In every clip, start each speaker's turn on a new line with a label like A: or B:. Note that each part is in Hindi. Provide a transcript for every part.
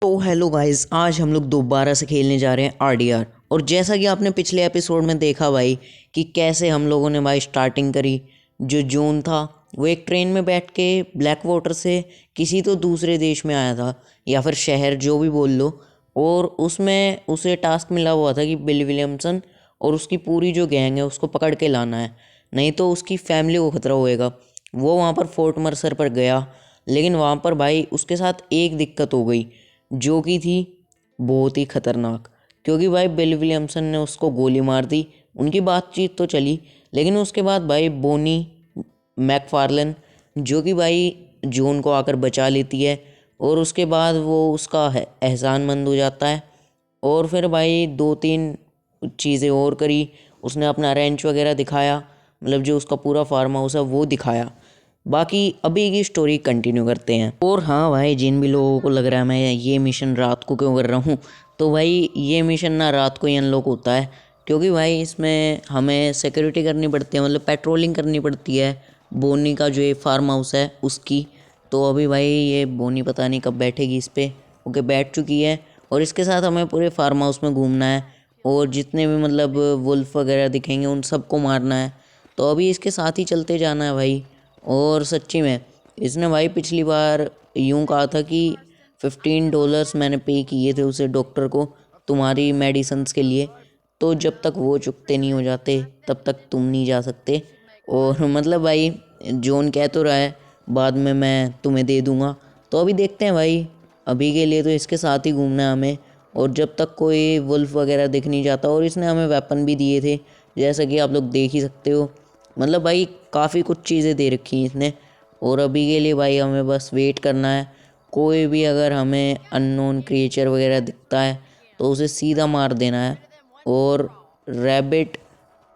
A: तो हेलो गाइस, आज हम लोग दोबारा से खेलने जा रहे हैं आरडीआर। और जैसा कि आपने पिछले एपिसोड में देखा भाई कि कैसे हम लोगों ने भाई स्टार्टिंग करी। जो जून था वो एक ट्रेन में बैठ के ब्लैक वाटर से किसी तो दूसरे देश में आया था, या फिर शहर, जो भी बोल लो। और उसमें उसे टास्क मिला हुआ था कि बिल विलियमसन और उसकी पूरी जो गैंग है उसको पकड़ के लाना है, नहीं तो उसकी फैमिली को खतरा होएगा। वो वहाँ पर फोर्ट मर्सर पर गया, लेकिन वहाँ पर भाई उसके साथ एक दिक्कत हो गई जो कि थी बहुत ही खतरनाक। क्योंकि भाई बिल विलियमसन ने उसको गोली मार दी। उनकी बातचीत तो चली, लेकिन उसके बाद भाई बोनी मैकफार्लन, जो कि भाई जॉन को आकर बचा लेती है, और उसके बाद वो उसका एहसानमंद हो जाता है। और फिर भाई दो तीन चीज़ें और करी। उसने अपना रेंच वगैरह दिखाया, मतलब जो उसका पूरा फार्म हाउस है वो दिखाया। बाकी अभी की स्टोरी कंटिन्यू करते हैं। और हाँ भाई, जिन भी लोगों को लग रहा है मैं ये मिशन रात को क्यों कर रहा हूँ, तो भाई ये मिशन ना रात को ही अनलॉक होता है, क्योंकि भाई इसमें हमें सिक्योरिटी करनी पड़ती है, मतलब पेट्रोलिंग करनी पड़ती है बोनी का जो ये फार्म हाउस है उसकी। तो अभी भाई ये बोनी पता नहीं कब बैठेगी इस पर। ओके, बैठ चुकी है। और इसके साथ हमें पूरे फार्म हाउस में घूमना है, और जितने भी मतलब वुल्फ वगैरह दिखेंगे उन सबको मारना है। तो अभी इसके साथ ही चलते जाना है भाई। और सच्ची में इसने भाई पिछली बार यूं कहा था कि $15 मैंने पे किए थे उसे, डॉक्टर को, तुम्हारी मेडिसिन्स के लिए। तो जब तक वो चुकते नहीं हो जाते तब तक तुम नहीं जा सकते। और मतलब भाई जॉन कह तो रहा है बाद में मैं तुम्हें दे दूँगा। तो अभी देखते हैं भाई, अभी के लिए तो इसके साथ ही घूमना है हमें। और जब तक कोई वुल्फ वगैरह दिख नहीं जाता, और इसने हमें वेपन भी दिए थे जैसा कि आप लोग देख ही सकते हो। मतलब भाई काफ़ी कुछ चीज़ें दे रखी हैं इसने। और अभी के लिए भाई हमें बस वेट करना है। कोई भी अगर हमें अननोन क्रिएचर वगैरह दिखता है तो उसे सीधा मार देना है। और रैबिट,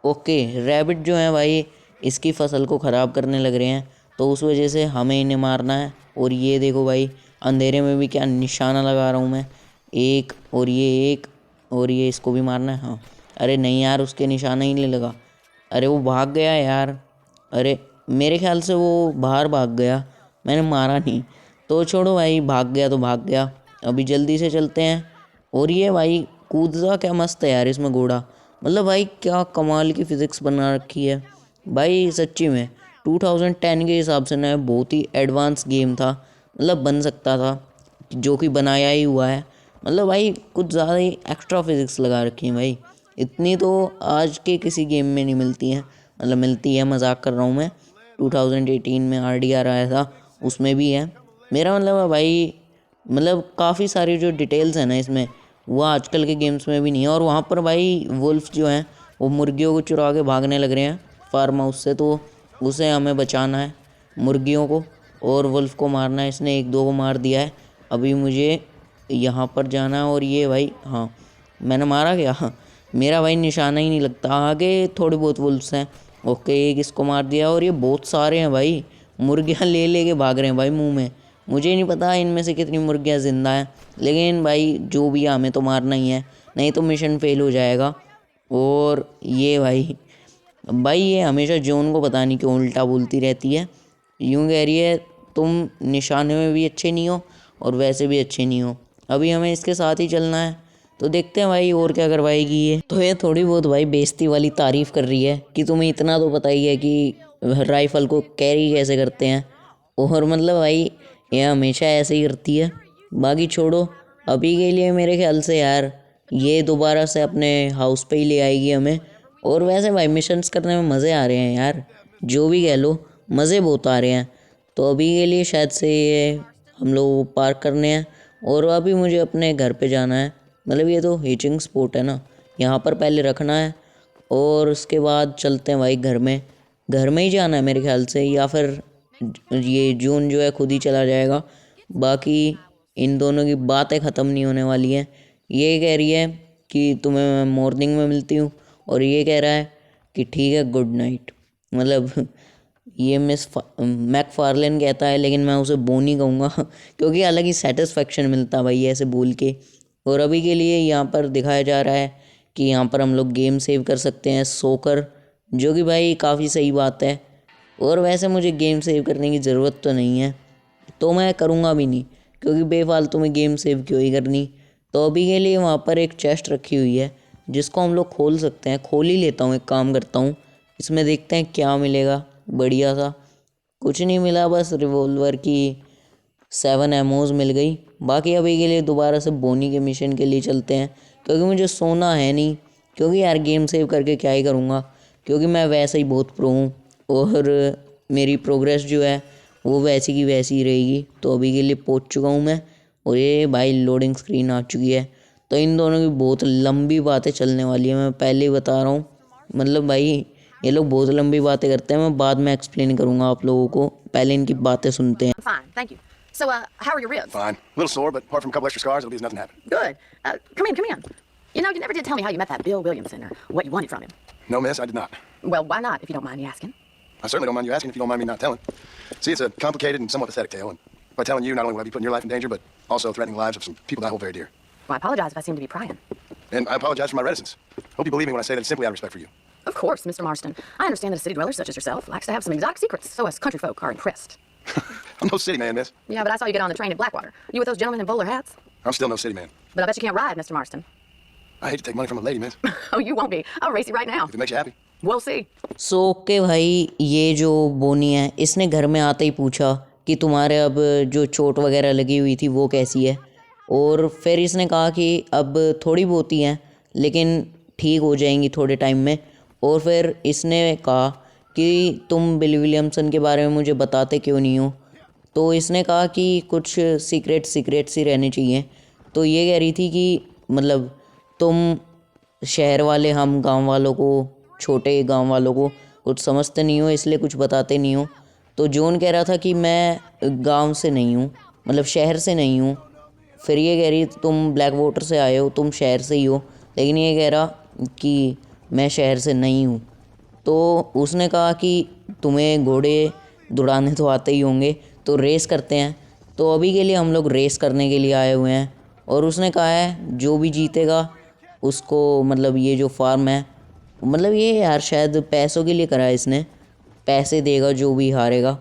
A: ओके, रैबिट जो है भाई इसकी फसल को ख़राब करने लग रहे हैं, तो उस वजह से हमें इन्हें मारना है। और ये देखो भाई, अंधेरे में भी क्या निशाना लगा रहा हूँ मैं, एक, और ये एक, और ये इसको भी मारना है। हाँ, अरे नहीं यार, उसके निशाना ही नहीं लगा। अरे वो भाग गया यार। अरे मेरे ख्याल से वो बाहर भाग गया, मैंने मारा नहीं। तो छोड़ो भाई, भाग गया तो भाग गया। अभी जल्दी से चलते हैं। और ये भाई कूदता क्या मस्त है यार इसमें घोड़ा। मतलब भाई क्या कमाल की फ़िज़िक्स बना रखी है भाई, सच्ची में 2010 के हिसाब से ना बहुत ही एडवांस गेम था, मतलब बन सकता था, जो कि बनाया ही हुआ है। मतलब भाई कुछ ज़्यादा ही एक्स्ट्रा फिज़िक्स लगा रखी है भाई, इतनी तो आज के किसी गेम में नहीं मिलती हैं। मतलब मिलती है, मजाक कर रहा हूँ मैं। 2018 में आरडीआर आया था, उसमें भी है। मेरा मतलब है भाई, मतलब काफ़ी सारी जो डिटेल्स हैं ना इसमें, वो आजकल के गेम्स में भी नहीं है। और वहाँ पर भाई वुल्फ जो हैं वो मुर्गियों को चुरा के भागने लग रहे हैं फार्म हाउस से, तो उसे हमें बचाना है, मुर्गियों को। और वुल्फ को मारना है, इसने एक दो को मार दिया है। अभी मुझे यहाँ पर जाना है। और ये भाई, हाँ मैंने मारा क्या? हाँ, मेरा भाई निशाना ही नहीं लगता। आगे थोड़ी बहुत वुल्फ्स हैं। ओके, एक इसको मार दिया। और ये बहुत सारे हैं भाई, मुर्गियाँ ले ले के भाग रहे हैं भाई मुंह में। मुझे नहीं पता इनमें से कितनी मुर्गियाँ ज़िंदा हैं, लेकिन भाई जो भी है हमें तो मारना ही है, नहीं तो मिशन फेल हो जाएगा। और ये भाई ये हमेशा जॉन को पता नहीं क्यों उल्टा बोलती रहती है। यूँ कह रही है तुम निशाने में भी अच्छे नहीं हो और वैसे भी अच्छे नहीं हो। अभी हमें इसके साथ ही चलना है, तो देखते हैं भाई और क्या करवाएगी ये। तो ये थोड़ी बहुत भाई बेइज्जती वाली तारीफ़ कर रही है कि तुम्हें इतना तो पता ही है कि राइफ़ल को कैरी कैसे करते हैं। और मतलब भाई ये हमेशा ऐसे ही करती है। बाकी छोड़ो, अभी के लिए मेरे ख्याल से यार ये दोबारा से अपने हाउस पे ही ले आएगी हमें। और वैसे भाई मिशंस करने में मज़े आ रहे हैं यार, जो भी कह लो, मज़े बहुत आ रहे हैं। तो अभी के लिए शायद से ये हम लोग पार्क करने हैं, और अभी मुझे अपने घर पे जाना है। मतलब ये तो हीचिंग स्पॉट है ना, यहाँ पर पहले रखना है, और उसके बाद चलते हैं भाई घर में। घर में ही जाना है मेरे ख्याल से, या फिर ये जून जो है खुद ही चला जाएगा। बाकी इन दोनों की बातें ख़त्म नहीं होने वाली हैं। ये कह रही है कि तुम्हें मैं मॉर्निंग में मिलती हूँ, और ये कह रहा है कि ठीक है, गुड नाइट। मतलब ये मैकफार्लेन कहता है, लेकिन मैं उसे बोनी कहूँगा क्योंकि अलग ही सेटिस्फेक्शन मिलता है भाई ऐसे बोल के। और अभी के लिए यहाँ पर दिखाया जा रहा है कि यहाँ पर हम लोग गेम सेव कर सकते हैं सोकर, जो कि भाई काफ़ी सही बात है। और वैसे मुझे गेम सेव करने की ज़रूरत तो नहीं है, तो मैं करूँगा भी नहीं, क्योंकि बेफालतू में गेम सेव क्यों ही करनी। तो अभी के लिए वहाँ पर एक चेस्ट रखी हुई है जिसको हम लोग खोल सकते हैं। खोल ही लेता हूँ, एक काम करता हूँ, इसमें देखते हैं क्या मिलेगा। बढ़िया सा कुछ नहीं मिला, बस रिवॉल्वर की 7 एमोज मिल गई। बाकी अभी के लिए दोबारा से बोनी के मिशन के लिए चलते हैं, क्योंकि मुझे सोना है नहीं। क्योंकि यार गेम सेव करके क्या ही करूँगा, क्योंकि मैं वैसे ही बहुत प्रो हूँ और मेरी प्रोग्रेस जो है वो वैसी की वैसी ही रहेगी। तो अभी के लिए पहुँच चुका हूँ मैं, और ये भाई लोडिंग स्क्रीन आ चुकी है। तो इन दोनों की बहुत लंबी बातें चलने वाली है, मैं पहले ही बता रहा हूँ। मतलब भाई ये लोग बहुत लंबी बातें करते हैं, मैं बाद में एक्सप्लेन करूँगा आप लोगों को, पहले इनकी बातें सुनते हैं।
B: Fine, thank you. So, how are your ribs?
C: Fine. A little sore, but apart from a couple extra scars, it'll be as nothing happened.
B: Good. Come in. You know, you never did tell me how you met that Bill Williamson or what you wanted from him.
C: No, miss, I did not.
B: Well, why not, if you don't mind me asking?
C: I certainly don't mind you asking if you don't mind me not telling. See, it's a complicated and somewhat pathetic tale, and by telling you, not only will I be putting your life in danger, but also threatening the lives of some people that I hold very dear.
B: Well, I apologize if I seem to be prying.
C: And I apologize for my reticence. Hope you believe me when I say that it's simply out of respect for you.
B: Of course, Mr. Marston. I understand that a city dweller such as yourself likes to have some exotic secrets, so us country folk are impressed.
C: I'm no city man, miss.
B: Yeah, but I saw you get on the train at Blackwater. You with those gentlemen in bowler hats?
C: I'm still no city man.
B: But I bet you can't ride, Mr. Marston.
C: I hate to take money from a lady, miss.
B: Oh, you won't be. I'll race you right now.
C: If it makes you happy.
B: We'll see.
A: So okay भाई, ये जो बोनी है इसने घर में आते ही पूछा कि तुम्हारे अब जो चोट वगैरह लगी हुई थी वो कैसी है। और फिर इसने कहा कि अब थोड़ी बहुत ही हैं, लेकिन ठीक हो जाएंगी थोड़े टाइम में। और फिर इसने कहा कि तुम बिल विलियमसन के बारे में मुझे बताते क्यों नहीं हो। तो इसने कहा कि कुछ सीक्रेट्स ही रहने चाहिए। तो ये कह रही थी कि मतलब तुम शहर वाले हम गांव वालों को, छोटे गांव वालों को कुछ समझते नहीं हो, इसलिए कुछ बताते नहीं हो। तो जॉन कह रहा था कि मैं गांव से नहीं हूँ, मतलब शहर से नहीं हूँ। फिर ये कह रही तुम ब्लैक वाटर से आए हो, तुम शहर से ही हो। लेकिन ये कह रहा कि मैं शहर से नहीं हूँ। तो उसने कहा कि तुम्हें घोड़े दौड़ाने तो आते ही होंगे, तो रेस करते हैं। तो अभी के लिए हम लोग रेस करने के लिए आए हुए हैं। और उसने कहा है जो भी जीतेगा उसको, मतलब ये जो फार्म है, मतलब ये यार शायद पैसों के लिए करा है इसने, पैसे देगा जो भी हारेगा।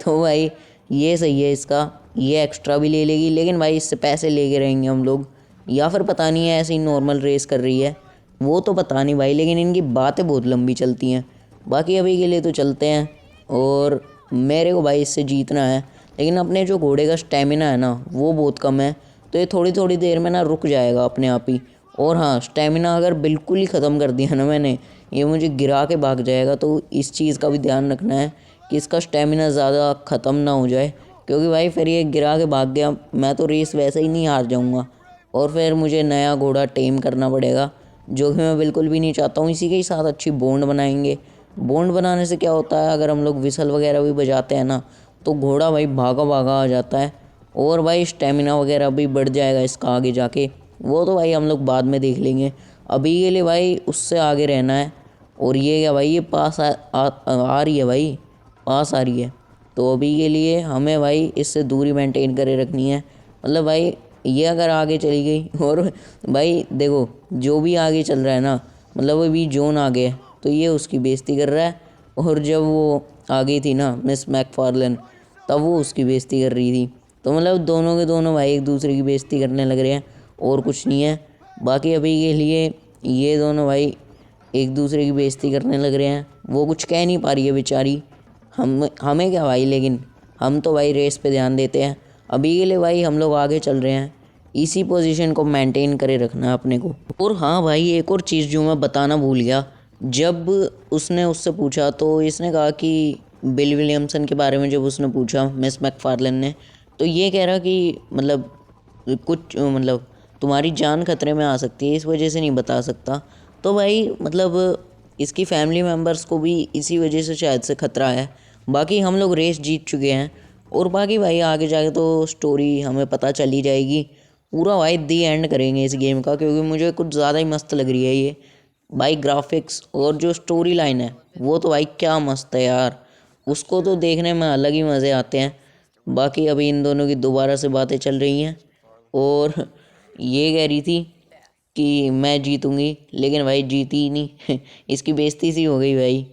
A: तो भाई ये सही है इसका, ये एक्स्ट्रा भी ले लेगी, लेकिन भाई इससे पैसे लेके रहेंगे हम लोग, या फिर पता नहीं है ऐसे ही नॉर्मल रेस कर रही है, वो तो पता नहीं भाई। लेकिन इनकी बातें बहुत लंबी चलती हैं। बाकी अभी के लिए तो चलते हैं, और मेरे को भाई इससे जीतना है। लेकिन अपने जो घोड़े का स्टेमिना है ना वो बहुत कम है, तो ये थोड़ी थोड़ी देर में ना रुक जाएगा अपने आप ही। और हाँ, स्टेमिना अगर बिल्कुल ही ख़त्म कर दिया ना मैंने, ये मुझे गिरा के भाग जाएगा। तो इस चीज़ का भी ध्यान रखना है कि इसका स्टेमिना ज़्यादा ख़त्म ना हो जाए, क्योंकि भाई फिर ये गिरा के भाग गया, मैं तो रेस वैसे ही नहीं हार जाऊँगा, और फिर मुझे नया घोड़ा टेम करना पड़ेगा, जो कि मैं बिल्कुल भी नहीं चाहता हूँ। इसी के ही साथ अच्छी बॉन्ड बनाएंगे। बॉन्ड बनाने से क्या होता है, अगर हम लोग विसल वगैरह भी बजाते हैं ना, तो घोड़ा भाई भागा भागा आ जाता है, और भाई स्टेमिना वगैरह भी बढ़ जाएगा इसका आगे जाके। वो तो भाई हम लोग बाद में देख लेंगे, अभी के लिए भाई उससे आगे रहना है। और ये क्या भाई, ये पास आ रही है भाई, पास आ रही है। तो अभी के लिए हमें भाई इससे दूरी मेंटेन करे रखनी है। मतलब भाई ये अगर आगे चली गई, और भाई देखो जो भी आगे चल रहा है ना, मतलब अभी जॉन आगे है तो ये उसकी बेइज्जती कर रहा है, और जब वो आ गई थी ना मिस मैकफार्लेन, तब वो उसकी बेइज्जती कर रही थी। तो मतलब दोनों के दोनों भाई एक दूसरे की बेइज्जती करने लग रहे हैं, और कुछ नहीं है। बाकी अभी के लिए ये दोनों भाई एक दूसरे की बेइज्जती करने लग रहे हैं। वो कुछ कह नहीं पा रही है बेचारी, हमें क्या भाई, लेकिन हम तो भाई रेस पे ध्यान देते हैं। अभी के लिए भाई हम लोग आगे चल रहे हैं, इसी पोजीशन को मेंटेन करे रखना है अपने को। और हाँ भाई, एक और चीज़ जो मैं बताना भूल गया, जब उसने उससे पूछा तो इसने कहा कि बिल विलियमसन के बारे में जब उसने पूछा मिस मैकफार्लेन ने, तो ये कह रहा कि मतलब कुछ मतलब तुम्हारी जान खतरे में आ सकती है, इस वजह से नहीं बता सकता। तो भाई मतलब इसकी फैमिली मेम्बर्स को भी इसी वजह से शायद से खतरा है। बाकी हम लोग रेस जीत चुके हैं, और बाकी भाई आगे जाके तो स्टोरी हमें पता चली जाएगी। पूरा भाई दी एंड करेंगे इस गेम का, क्योंकि मुझे कुछ ज़्यादा ही मस्त लग रही है ये भाई। ग्राफिक्स और जो स्टोरी लाइन है वो तो भाई क्या मस्त है यार, उसको तो देखने में अलग ही मज़े आते हैं। बाकी अभी इन दोनों की दोबारा से बातें चल रही हैं, और ये कह रही थी कि मैं जीतूंगी, लेकिन भाई जीती ही नहीं इसकी बेइज्जती सी हो गई भाई।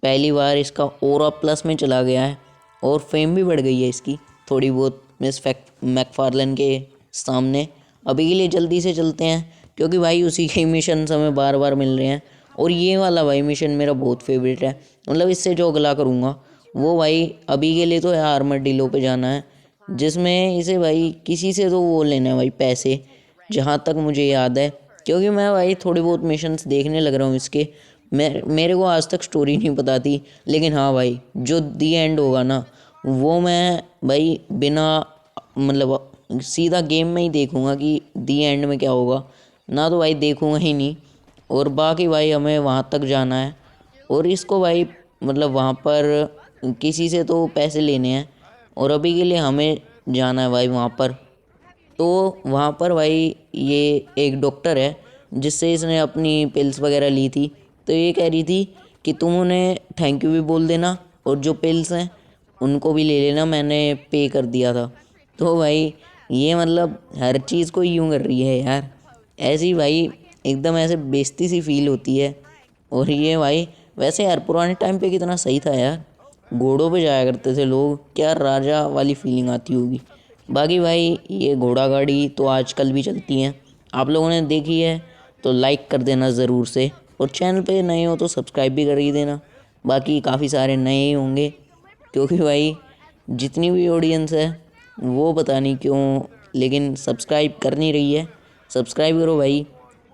A: पहली बार इसका ओरा प्लस में चला गया है, और फेम भी बढ़ गई है इसकी थोड़ी बहुत। मिस मैकफार्लन के सामने। अभी के लिए जल्दी से चलते हैं क्योंकि भाई उसी के मिशन हमें बार बार मिल रहे हैं। और ये वाला भाई मिशन मेरा बहुत फेवरेट है, मतलब इससे जो अगला करूँगा वो भाई अभी के लिए तो है आर्मडीलो पे जाना है, जिसमें इसे भाई किसी से तो वो लेना है भाई पैसे, जहाँ तक मुझे याद है। क्योंकि मैं भाई थोड़ी बहुत मिशंस देखने लग रहा हूँ इसके। मेरे को आज तक स्टोरी नहीं पता थी, लेकिन हाँ भाई जो दी एंड होगा ना वो मैं भाई बिना मतलब सीधा गेम में ही देखूँगा कि दी एंड में क्या होगा, ना तो भाई देखूँगा ही नहीं। और बाकी भाई हमें वहाँ तक जाना है और इसको भाई मतलब वहाँ पर किसी से तो पैसे लेने हैं और अभी के लिए हमें जाना है भाई वहाँ पर। तो वहाँ पर भाई ये एक डॉक्टर है जिससे इसने अपनी पिल्स वगैरह ली थी, तो ये कह रही थी कि तुम उन्हें थैंक यू भी बोल देना और जो पिल्स हैं उनको भी ले लेना, मैंने पे कर दिया था। तो भाई ये मतलब हर चीज़ को यूँ कर रही है यार, ऐसी भाई एकदम ऐसे बेइज्जती सी फील होती है। और ये भाई वैसे यार पुराने टाइम पे कितना सही था यार, घोड़ों पे जाया करते थे लोग, क्या राजा वाली फीलिंग आती होगी। बाकी भाई ये घोड़ा गाड़ी तो आजकल भी चलती हैं, आप लोगों ने देखी है तो लाइक कर देना ज़रूर से, और चैनल पे नए हो तो सब्सक्राइब भी कर ही देना। बाकी काफ़ी सारे नए ही होंगे क्योंकि भाई जितनी भी ऑडियंस है वो पता नहीं क्यों लेकिन सब्सक्राइब कर नहीं रही है। सब्सक्राइब करो भाई,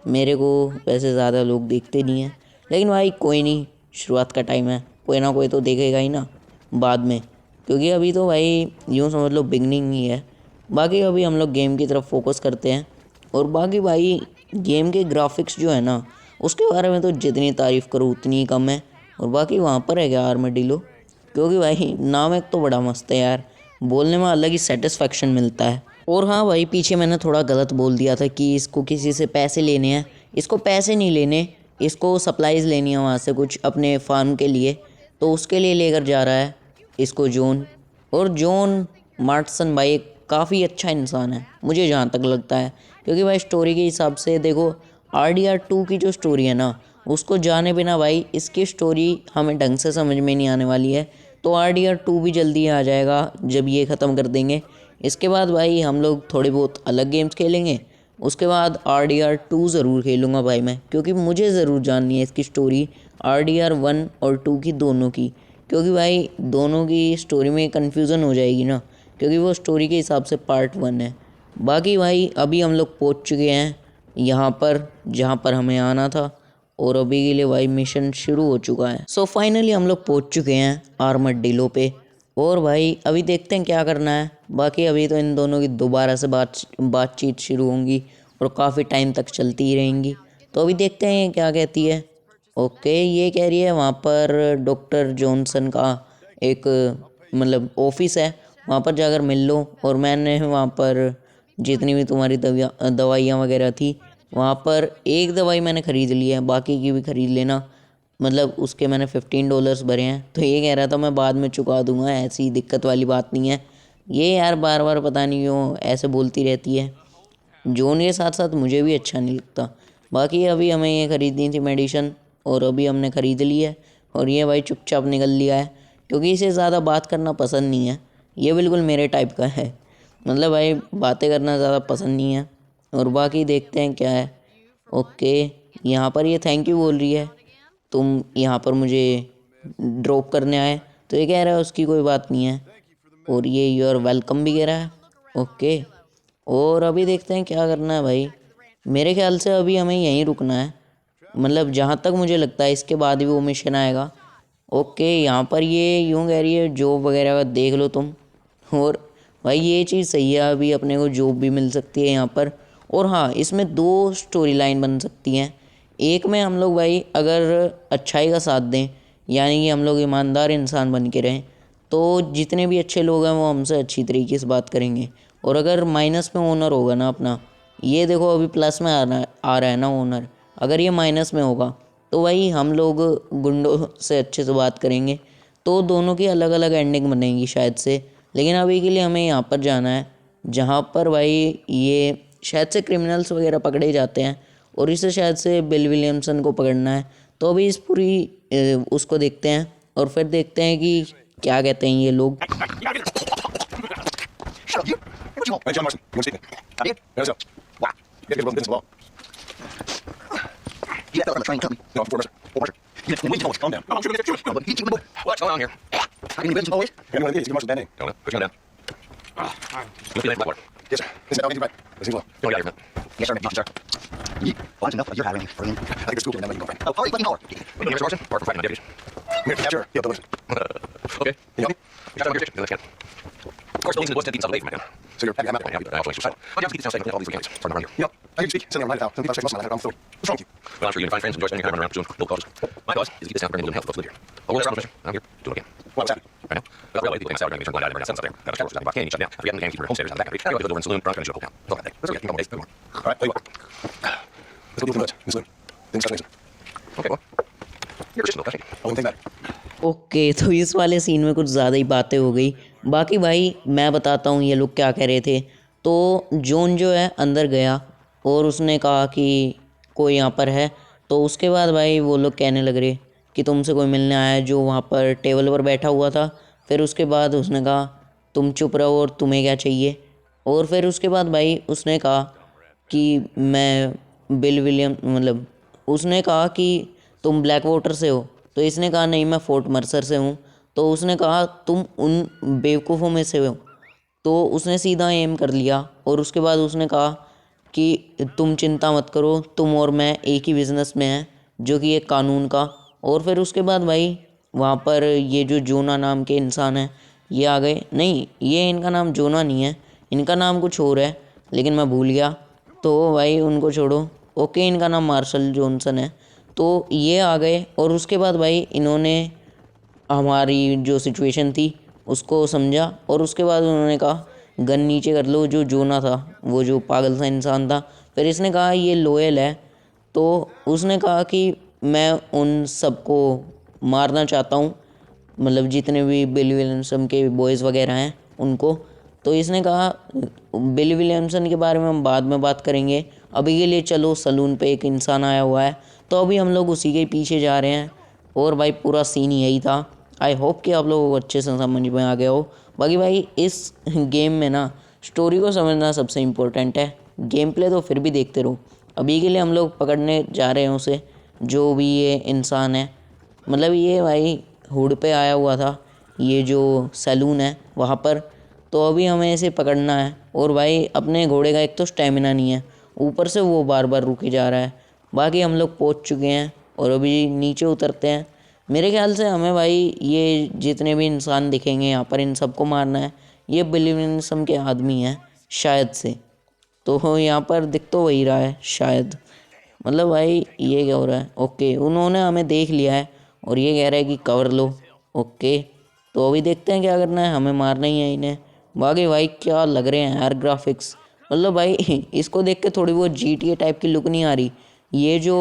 A: मेरे को वैसे ज़्यादा लोग देखते नहीं हैं, लेकिन भाई कोई नहीं, शुरुआत का टाइम है, कोई ना कोई तो देखेगा ही ना बाद में, क्योंकि अभी तो भाई यूँ समझ लो बिगनिंग ही है। बाकी अभी हम लोग गेम की तरफ फोकस करते हैं। और बाकी भाई गेम के ग्राफिक्स जो है ना उसके बारे में तो जितनी तारीफ़ करो उतनी ही कम है। और बाकी वहाँ पर है क्या आर्मडीलो, क्योंकि भाई नाम एक तो बड़ा मस्त है यार, बोलने में अलग ही सेटिस्फेक्शन मिलता है। और हाँ भाई पीछे मैंने थोड़ा गलत बोल दिया था कि इसको किसी से पैसे लेने हैं, इसको पैसे नहीं लेने, इसको सप्लाईज़ लेनी है वहाँ से कुछ अपने फार्म के लिए, तो उसके लिए लेकर जा रहा है इसको जॉन। और जॉन मार्टसन भाई काफ़ी अच्छा इंसान है मुझे जहाँ तक लगता है, क्योंकि भाई स्टोरी के हिसाब से देखो RDR2 की जो स्टोरी है ना उसको जाने बिना भाई इसकी स्टोरी हमें ढंग से समझ में नहीं आने वाली है। तो RDR2 भी जल्दी आ जाएगा जब ये ख़त्म कर देंगे। इसके बाद भाई हम लोग थोड़े बहुत अलग गेम्स खेलेंगे, उसके बाद RDR2 ज़रूर खेलूँगा भाई मैं, क्योंकि मुझे ज़रूर जाननी है इसकी स्टोरी RDR1 और 2 की दोनों की, क्योंकि भाई दोनों की स्टोरी में कन्फ्यूज़न हो जाएगी ना, क्योंकि वो स्टोरी के हिसाब से पार्ट 1 है। बाकी भाई अभी हम लोग पहुँच चुके हैं यहाँ पर जहाँ पर हमें आना था, और अभी के लिए भाई मिशन शुरू हो चुका है। सो फाइनली हम लोग पहुँच चुके हैं आर्मडीलो पे, और भाई अभी देखते हैं क्या करना है। बाकी अभी तो इन दोनों की दोबारा से बातचीत शुरू होंगी और काफ़ी टाइम तक चलती ही रहेंगी, तो अभी देखते हैं ये क्या कहती है। ओके, ये कह रही है वहाँ पर डॉक्टर जॉनसन का एक मतलब ऑफिस है, वहाँ पर जाकर मिल लो, और मैंने वहाँ पर जितनी भी तुम्हारी दवाइयाँ वगैरह थी वहाँ पर एक दवाई मैंने ख़रीद ली है, बाकी की भी ख़रीद लेना, मतलब उसके मैंने $15 भरे हैं। तो ये कह रहा था मैं बाद में चुका दूंगा, ऐसी दिक्कत वाली बात नहीं है। ये यार बार बार पता नहीं क्यों ऐसे बोलती रहती है, जॉन के साथ साथ मुझे भी अच्छा नहीं लगता। बाकी अभी हमें ये ख़रीदनी थी मेडिसिन, और अभी हमने ख़रीद ली है, और ये भाई चुपचाप निकल लिया है क्योंकि इसे ज़्यादा बात करना पसंद नहीं है। ये बिल्कुल मेरे टाइप का है, मतलब भाई बातें करना ज़्यादा पसंद नहीं है। और बाकी देखते हैं क्या है। ओके, यहाँ पर ये थैंक यू बोल रही है, तुम यहाँ पर मुझे ड्रॉप करने आए, तो ये कह रहा है उसकी कोई बात नहीं है, और ये यू आर वेलकम भी कह रहा है। ओके, और अभी देखते हैं क्या करना है भाई। मेरे ख्याल से अभी हमें यहीं रुकना है, मतलब जहाँ तक मुझे लगता है इसके बाद भी वो मिशन आएगा। ओके, यहाँ पर ये यूँ कह रही है जॉब वगैरह का देख लो तुम, और भाई ये चीज़ सही है, अभी अपने को जॉब भी मिल सकती है यहाँ पर। और हाँ, इसमें 2 स्टोरी लाइन बन सकती हैं। एक में हम लोग भाई अगर अच्छाई का साथ दें, यानी कि हम लोग ईमानदार इंसान बन के रहें, तो जितने भी अच्छे लोग हैं वो हमसे अच्छी तरीके से बात करेंगे। और अगर माइनस में ओनर होगा ना अपना, ये देखो अभी प्लस में आ रहा है ना ओनर, अगर ये माइनस में होगा तो भाई हम लोग गुंडों से अच्छे से बात करेंगे, तो दोनों की अलग अलग एंडिंग बनेगी शायद से। लेकिन अभी के लिए हमें यहाँ पर जाना है जहाँ पर भाई ये शायद से क्रिमिनल्स वगैरह पकड़े जाते हैं, और इसे शायद से बिल विलियमसन को पकड़ना है। तो अभी इस पूरी उसको देखते हैं और फिर देखते हैं कि क्या कहते हैं ये लोग।
D: Shut up, you. What you want?
C: Hey, John Marston, you want to speak?
D: I did.
C: Yeah, let's go.
D: Why?
C: You have to get the law.
D: You that fella from the train company.
C: No, before Mercer. Oh, Mercer.
D: You got wings boys.
C: Calm down.
D: Oh, I'm shooting. No, but you keep the boy.
E: What's going on here?
D: I can business boys.
C: You know what it is? You can Marshall's bad name.
E: Don't know. Put your hand down. Look at that Blackwater.
C: Yes, sir. Listen, I'll get you right. Listen, law.
E: Don't get out of here, man.
D: Yes, sir. Yes, sir. Oh, that's enough. You're hiring me. Bring him.
C: I think the school can now you go, friend.
D: Oh, hurry, fucking holler.
E: What, Mr. Marston? Apart from fighting on deputies.
C: Here, sure. Yeah, but listen.
E: Okay.
C: Can you help me?
E: You got on your station. Let's get it. Of course, buildings in the woods tend to keep themselves away from man.
C: So you're happy I'm out.
E: Yeah, I also suicide. But you have to keep this town safe and all these free counties. Starting around here.
C: You know, I can speak. Sitting on right now. Some people straight muscle. I'm thrilled. What's wrong with you?
E: Well, I'm sure you can find friends and enjoy spending your time running around pursuing noble causes. My cause is to keep this town burning and health folks live here. Oh, well, that's around the mission. I'm here. Do it again.
C: Well, what's happening?
E: Right now. Well, railway people in the south are going to be turned blind out and burn out out there. Now, the cattle out of Bacchane shut down. I forget the can keep their homesteaders out of the back of the creek. Now, you go over in the saloon, Bronx, and shut the whole town. It's all that day. Let's go get a couple days.
C: All right, tell you what. Let's go deal with the woods. In the saloon. Then start racing.
E: Okay, well. You're Christian, though, that's
C: Oh, one thing better.
A: Okay तो इस वाले सीन में कुछ ज़्यादा ही बातें हो गई। बाकी भाई मैं बताता हूँ ये लोग क्या कह रहे थे। तो जॉन जो है अंदर गया और उसने कहा कि कोई यहाँ पर है। तो उसके बाद भाई वो लोग कहने लग रहे कि तुमसे कोई मिलने आया है जो वहाँ पर टेबल पर बैठा हुआ था। फिर उसके बाद उसने कहा तुम चुप रहो और तुम्हें क्या चाहिए। और फिर उसके बाद भाई उसने कहा कि मैं बिल विलियम मतलब उसने कहा कि तुम ब्लैक वाटर से हो। तो इसने कहा नहीं मैं फोर्ट मर्सर से हूँ। तो उसने कहा तुम उन बेवकूफ़ों में से हो। तो उसने सीधा एम कर लिया और उसके बाद उसने कहा कि तुम चिंता मत करो, तुम और मैं एक ही बिज़नेस में हैं जो कि एक कानून का। और फिर उसके बाद भाई वहाँ पर ये जो जोना नाम के इंसान हैं ये आ गए। नहीं, ये इनका नाम जोना नहीं है, इनका नाम कुछ और है लेकिन मैं भूल गया। तो भाई उनको छोड़ो। ओके, इनका नाम मार्शल जॉनसन है। तो ये आ गए और उसके बाद भाई इन्होंने हमारी जो सिचुएशन थी उसको समझा और उसके बाद उन्होंने कहा गन नीचे कर लो। जो जोना था वो जो पागल सा इंसान था, फिर इसने कहा ये लोयल है। तो उसने कहा कि मैं उन सबको मारना चाहता हूँ, मतलब जितने भी बिल विलियमसन के बॉयज़ वगैरह हैं उनको। तो इसने कहा बिल विलियमसन के बारे में हम बाद में बात करेंगे, अभी के लिए चलो सलून पे एक इंसान आया हुआ है। तो अभी हम लोग उसी के पीछे जा रहे हैं और भाई पूरा सीन यही था। आई होप कि आप लोगों को अच्छे से समझ में आ गया हो। बाकी भाई इस गेम में ना स्टोरी को समझना सबसे इम्पोर्टेंट है, गेम प्ले तो फिर भी देखते रहो। अभी के लिए हम लोग पकड़ने जा रहे हैं उसे, जो भी ये इंसान है। मतलब ये भाई हुड पे आया हुआ था, ये जो सैलून है वहाँ पर। तो अभी हमें इसे पकड़ना है। और भाई अपने घोड़े का एक तो स्टेमिना नहीं है, ऊपर से वो बार बार रुके जा रहा है। बाकी हम लोग पहुँच चुके हैं और अभी नीचे उतरते हैं। मेरे ख्याल से हमें भाई ये जितने भी इंसान दिखेंगे यहाँ पर इन सबको मारना है। ये बिलियनिज्म के आदमी हैं शायद से, तो यहाँ पर दिख तो वही रहा है शायद। मतलब भाई ये क्या हो रहा है। ओके, उन्होंने हमें देख लिया है और ये कह रहा है कि कवर लो। ओके, तो अभी देखते हैं क्या करना है, हमें मारना ही है इन्हें। बाकी भाई क्या लग रहे हैं यार ग्राफिक्स, मतलब भाई इसको देख के थोड़ी बहुत GTA टाइप की लुक नहीं आ रही। ये जो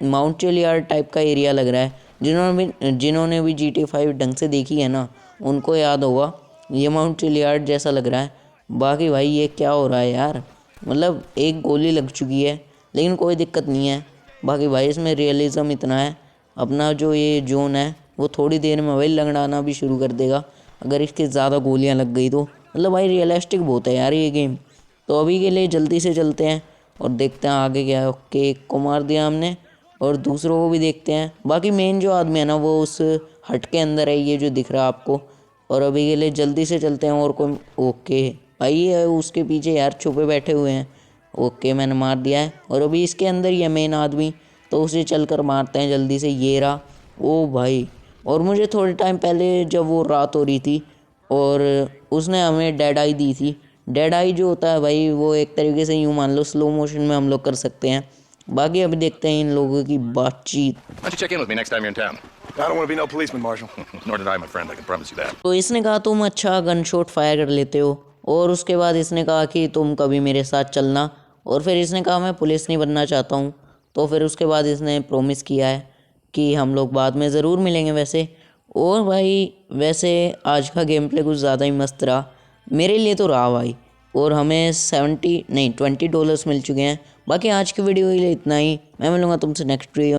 A: माउंट चिलियार्ड टाइप का एरिया लग रहा है, जिन्होंने भी GTA 5 ढंग से देखी है ना उनको याद होगा, ये माउंट चिलियार्ड जैसा लग रहा है। बाकी भाई ये क्या हो रहा है यार, मतलब एक गोली लग चुकी है लेकिन कोई दिक्कत नहीं है। बाकी भाई इसमें रियलिज़म इतना है, अपना जो ये जोन है वो थोड़ी देर में वही लंगड़ाना भी शुरू कर देगा अगर इसके ज़्यादा गोलियां लग गई तो। मतलब भाई रियलिस्टिक बहुत है यार ये गेम। तो अभी के लिए जल्दी से चलते हैं और देखते हैं आगे क्या है। ओके, एक को मार दिया हमने और दूसरों को भी देखते हैं। बाकी मेन जो आदमी है ना वो उस हट के अंदर है, ये जो दिख रहा है आपको। और अभी के लिए जल्दी से चलते हैं। और कोई ओके भाई ये उसके पीछे यार छुपे बैठे हुए हैं। ओके, मैंने मार दिया है और अभी इसके अंदर ही है मेन आदमी, तो उसे चलकर मारते हैं जल्दी से। ये रहा। ओ भाई, और मुझे थोड़े टाइम पहले जब वो रात हो रही थी और उसने हमें डेड आई दी थी। डेड आई जो होता है भाई वो एक तरीके से यूँ मान लो स्लो मोशन में हम लोग कर सकते हैं। बाकी अभी देखते हैं इन लोगों की बातचीत।
E: Why don't you check in with me next time you're in town?
C: I don't want to be no policeman, Marshal.
E: Nor did I, my friend. I can promise you that.
A: तो इसने कहा तुम अच्छा गन शॉट फायर कर लेते हो। और उसके बाद इसने कहा कि तुम कभी मेरे साथ चलना। और फिर इसने कहा मैं पुलिस नहीं बनना चाहता हूँ। तो फिर उसके बाद इसने प्रॉमिस किया है कि हम लोग बाद में ज़रूर मिलेंगे वैसे। और भाई वैसे आज का गेम प्ले कुछ ज़्यादा ही मस्त रहा, मेरे लिए तो रहा भाई। और हमें $20 मिल चुके हैं। बाकी आज की वीडियो के लिए इतना ही, मैं मिलूँगा तुमसे नेक्स्ट वीडियो।